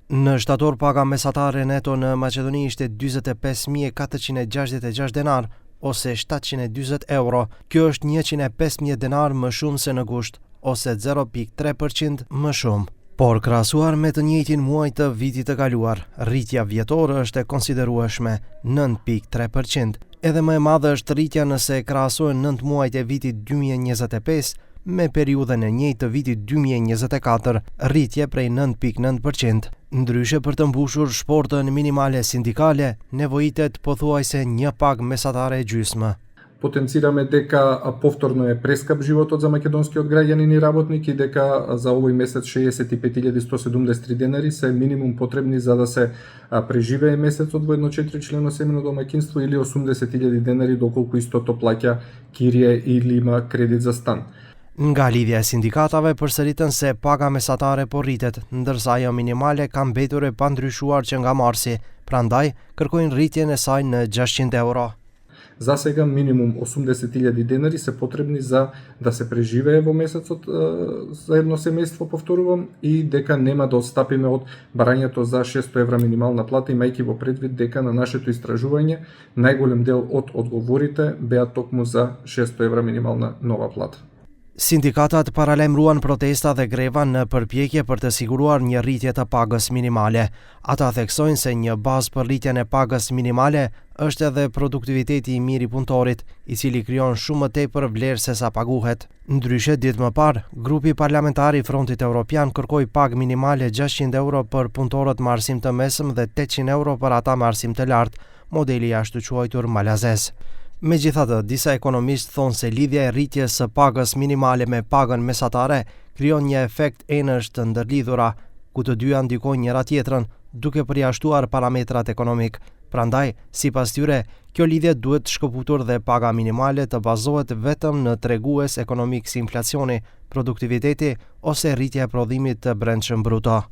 Në shtator paga mesatare neto në Maqedoni ishte 45.466 denar ose 740 euro. Kjo është 105.000 denar më shumë se në gusht, ose 0.3% më shumë. Por krahasuar me të njëjtin muaj të vitit të kaluar, rritja vjetore është e konsiderueshme 9.3%. Edhe më e madhe është rritja nëse krahasohen 9 muajt e vitit 2025 me periudhën e njëjtë të vitit 2024, rritje prej 9.9%. Ndryshe, për të mbushur shportën minimale sindikale, nevojitet pothuajse një pagë mesatare e gjysmë. Потенцираме дека повторно е прескап животот за македонскиот граѓанин и работник и дека за овој месец 65.173 денари се минимум потребни за да се преживее месецот во едно 4-члено семејно домаќинство или 80.000 денари доколку истото плаќа кирие или има кредит за стан. Nga lidhja e sindikatave përsëritën se paga mesatare po rritet, ndërsa ajo minimale ka mbetur e pandryshuar që nga marsi, prandaj kërkojnë rritjen e saj në 600 euro. За сега минимум 80.000 денари се потребни за да се преживее во месецот за едно семејство, повторувам, и дека нема да отстапиме од барањето за 600 евра минимална плата, имајќи во предвид дека на нашето истражување најголем дел од одговорите беа токму за 600 евра минимална нова плата. Sindikatat paralajmëruan protesta dhe greva në përpjekje për të siguruar një rritje të pagës minimale. Ata theksojnë se një bazë për rritjen e pagës minimale është edhe produktiviteti i mirë i punëtorit, i cili krijon shumë më tepër vlerë se sa paguhet. Ndryshe, ditë më parë, grupi parlamentar i Frontit Evropian kërkoi pagë minimale 600 euro për punëtorët me arsim të mesëm dhe 800 euro për ata me arsim të lartë, modeli ashtu quajtur malazez. Megjithatë, disa ekonomistë thonë se lidhja e rritjes së pagës minimale me pagën mesatare krijon një efekt enësh të ndërlidhura, ku të dyja ndikojnë njëra tjetrën, duke përjashtuar parametrat ekonomik. Prandaj, sipas tyre, kjo lidhje duhet shkëputur dhe paga minimale të bazohet vetëm në tregues ekonomik si inflacioni, produktiviteti ose rritja e prodhimit të brendshëm bruto.